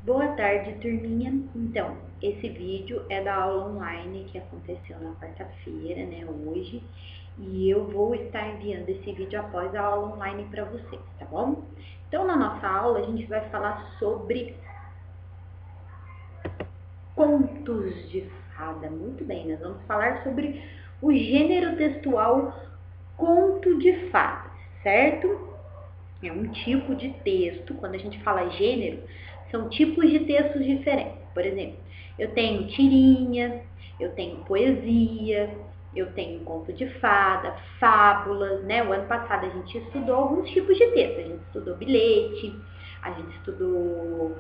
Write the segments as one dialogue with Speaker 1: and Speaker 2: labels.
Speaker 1: Boa tarde, turminha. Então, esse vídeo é da aula online que aconteceu na quarta-feira, né, hoje, e eu vou estar enviando esse vídeo após a aula online para vocês, tá bom? Então, na nossa aula, a gente vai falar sobre contos de fada. Muito bem, nós vamos falar sobre o gênero textual conto de fadas, certo? É um tipo de texto. Quando a gente fala gênero, são tipos de textos diferentes. Por exemplo, eu tenho tirinha, eu tenho poesia, eu tenho conto de fada, fábulas, né? O ano passado a gente estudou alguns tipos de texto. A gente estudou bilhete, a gente estudou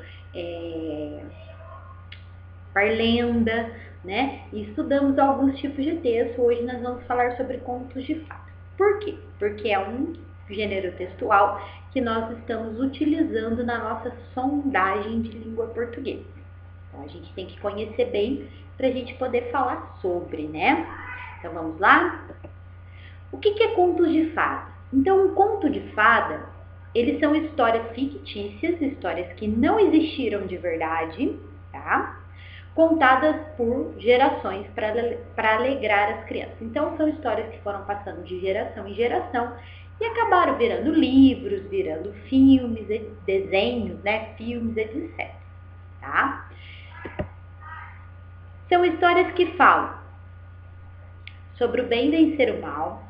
Speaker 1: parlenda, né? E estudamos alguns tipos de texto. Hoje nós vamos falar sobre contos de fada. Por quê? Porque é um gênero textual que nós estamos utilizando na nossa sondagem de língua portuguesa. Então a gente tem que conhecer bem para a gente poder falar sobre, né? Então vamos lá? O que é contos de fada? Então, um conto de fada, eles são histórias fictícias, histórias que não existiram de verdade, tá? Contadas por gerações para alegrar as crianças. Então, são histórias que foram passando de geração em geração e acabaram virando livros, virando filmes, desenhos, né? Filmes, etc. Tá? São histórias que falam sobre o bem vencer o mal,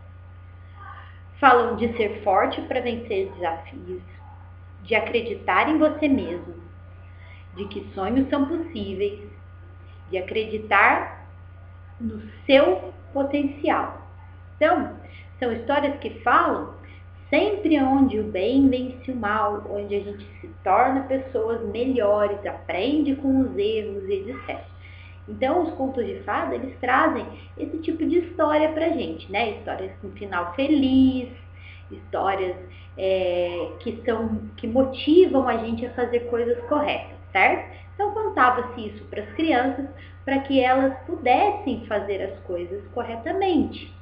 Speaker 1: falam de ser forte para vencer desafios, de acreditar em você mesmo, de que sonhos são possíveis, de acreditar no seu potencial. Então, são histórias que falam sempre onde o bem vence o mal, onde a gente se torna pessoas melhores, aprende com os erros e etc. Então, os contos de fada, eles trazem esse tipo de história pra gente, né? Histórias com final feliz, histórias que motivam a gente a fazer coisas corretas, certo? Então, contava-se isso para as crianças para que elas pudessem fazer as coisas corretamente.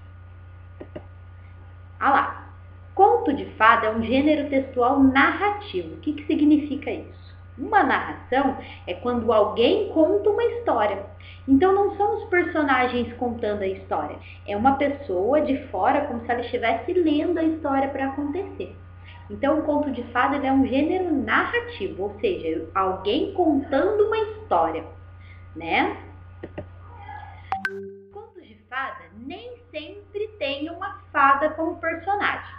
Speaker 1: Ah lá, conto de fada é um gênero textual narrativo. O que significa isso? Uma narração é quando alguém conta uma história. Então não são os personagens contando a história, é uma pessoa de fora como se ela estivesse lendo a história para acontecer. Então o conto de fada é um gênero narrativo, ou seja, alguém contando uma história, né? Contos de fada nem sempre tem uma fada como personagem.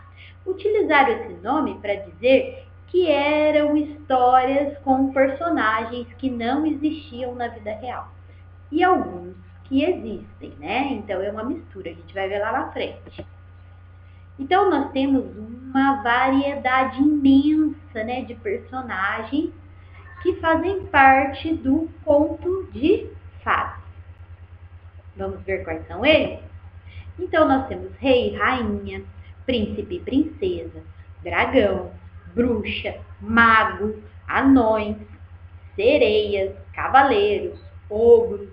Speaker 1: Utilizaram esse nome para dizer que eram histórias com personagens que não existiam na vida real. E alguns que existem, né? Então é uma mistura, a gente vai ver lá na frente. Então nós temos uma variedade imensa, né, de personagens que fazem parte do conto de fada. Vamos ver quais são eles? Então nós temos rei, rainha, príncipe e princesa, dragão, bruxa, mago, anões, sereias, cavaleiros, ogros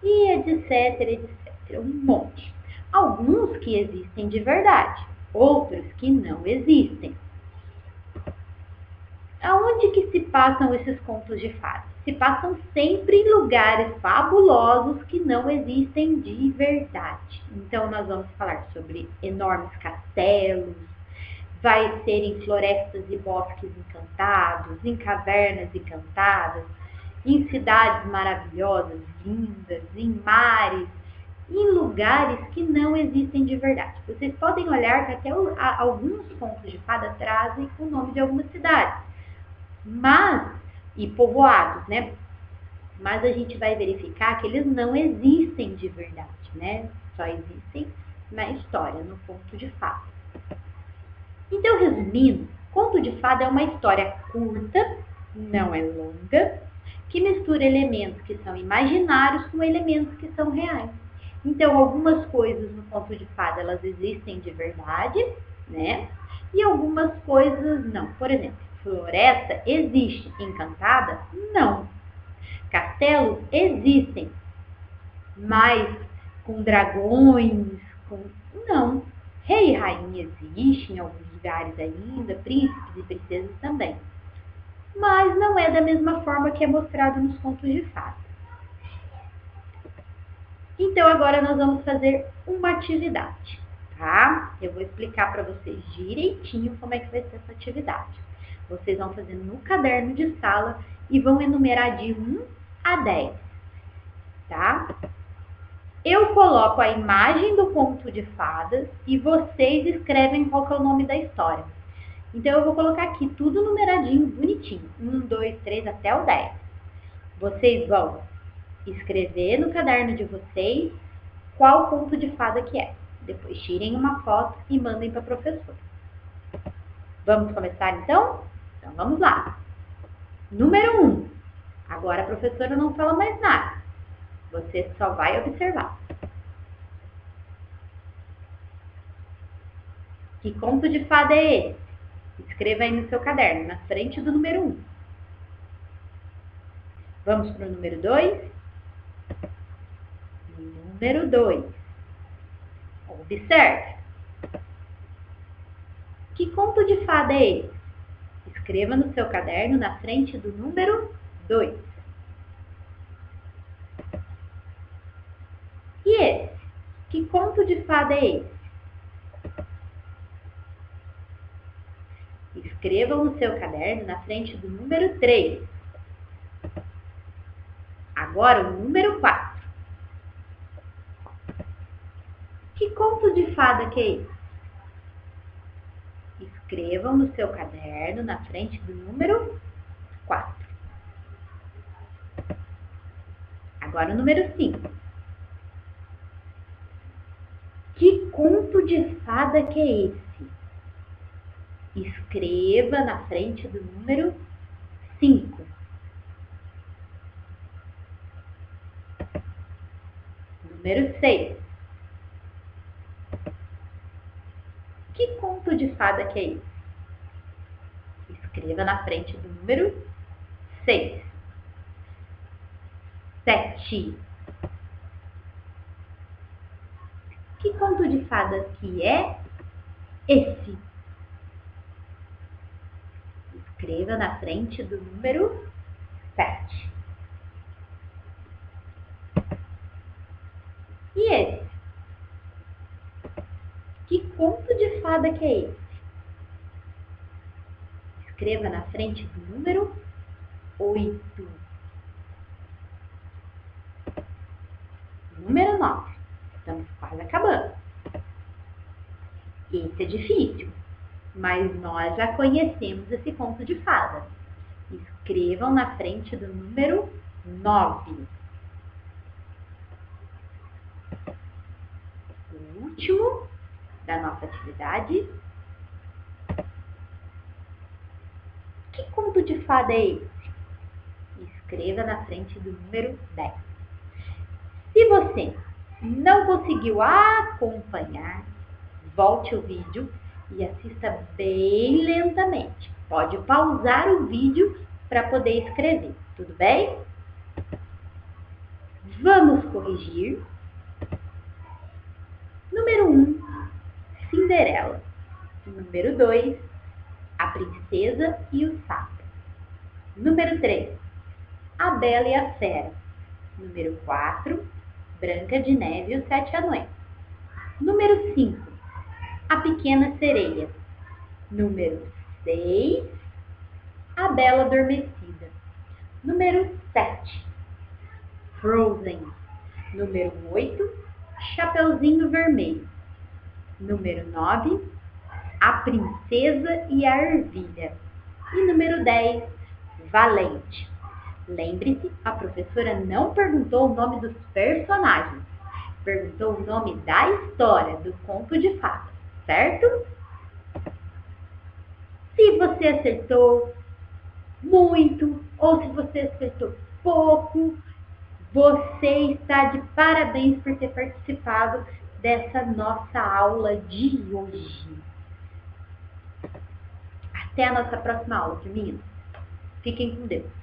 Speaker 1: e etc, etc. Um monte. Alguns que existem de verdade, outros que não existem. Aonde que se passam esses contos de fadas? Se passam sempre em lugares fabulosos que não existem de verdade. Então nós vamos falar sobre enormes castelos, vai ser em florestas e bosques encantados, em cavernas encantadas, em cidades maravilhosas, lindas, em mares, em lugares que não existem de verdade. Vocês podem olhar que até alguns contos de fada trazem o nome de algumas cidades, e povoados, né? Mas a gente vai verificar que eles não existem de verdade, né? Só existem na história, no conto de fada. Então, resumindo, conto de fada é uma história curta, não é longa, que mistura elementos que são imaginários com elementos que são reais. Então, algumas coisas no conto de fada, elas existem de verdade, né? E algumas coisas não. Por exemplo, floresta existe, encantada? Não. Castelos existem, mas com dragões, não. Rei e rainha existe em alguns lugares ainda, príncipes e princesas também. mas não é da mesma forma que é mostrado nos contos de fadas. Então, agora nós vamos fazer uma atividade, tá? Eu vou explicar para vocês direitinho como é que vai ser essa atividade. Vocês vão fazer no caderno de sala e vão enumerar de 1 a 10, tá? Eu coloco a imagem do conto de fadas e vocês escrevem qual que é o nome da história. Então, eu vou colocar aqui tudo numeradinho, bonitinho. 1, 2, 3, até o 10. Vocês vão escrever no caderno de vocês qual conto de fada que é. Depois tirem uma foto e mandem para a professora. Vamos começar então? Então vamos lá. Número 1. Agora a professora não fala mais nada. Você só vai observar. Que conto de fada é esse? Escreva aí no seu caderno, na frente do número 1. Vamos para o número 2? Número 2. Observe. Que conto de fada é esse? Escreva no seu caderno na frente do número 2. E esse? Que conto de fada é esse? Escrevam no seu caderno na frente do número 3. Agora o número 4. Que conto de fada que é esse? Escrevam no seu caderno na frente do número 4. Agora o número 5. Que conto de fada que é esse? Escreva na frente do número 5. Número 6. Que conto de fada que é esse? Escreva na frente do número 6. 7. Que conto de fadas que é esse? Escreva na frente do número 7. E esse? Que conto de fada que é esse? Escreva na frente do número 8. Número 9. Estamos quase acabando. Esse é difícil, mas nós já conhecemos esse conto de fada. Escrevam na frente do número 9. O último da nossa atividade. Que conto de fada é esse? Escreva na frente do número 10. Se você não conseguiu acompanhar, volte o vídeo e assista bem lentamente. Pode pausar o vídeo para poder escrever, tudo bem? Vamos corrigir. Número 1, Cinderela. Número 2, A Princesa e o Sapo. Número 3, A Bela e a Fera. Número 4, Branca de Neve e os 7 Anões. Número 5, A Pequena Sereia. Número 6, A Bela Adormecida. Número 7, Frozen. Número 8, Chapeuzinho Vermelho. Número 9, A Princesa e a Ervilha. E número 10, Valente. Lembre-se, a professora não perguntou o nome dos personagens, perguntou o nome da história, do conto de fadas, certo? Se você acertou muito ou se você acertou pouco, você está de parabéns por ter participado dessa nossa aula de hoje. Até a nossa próxima aula, meninos. Fiquem com Deus.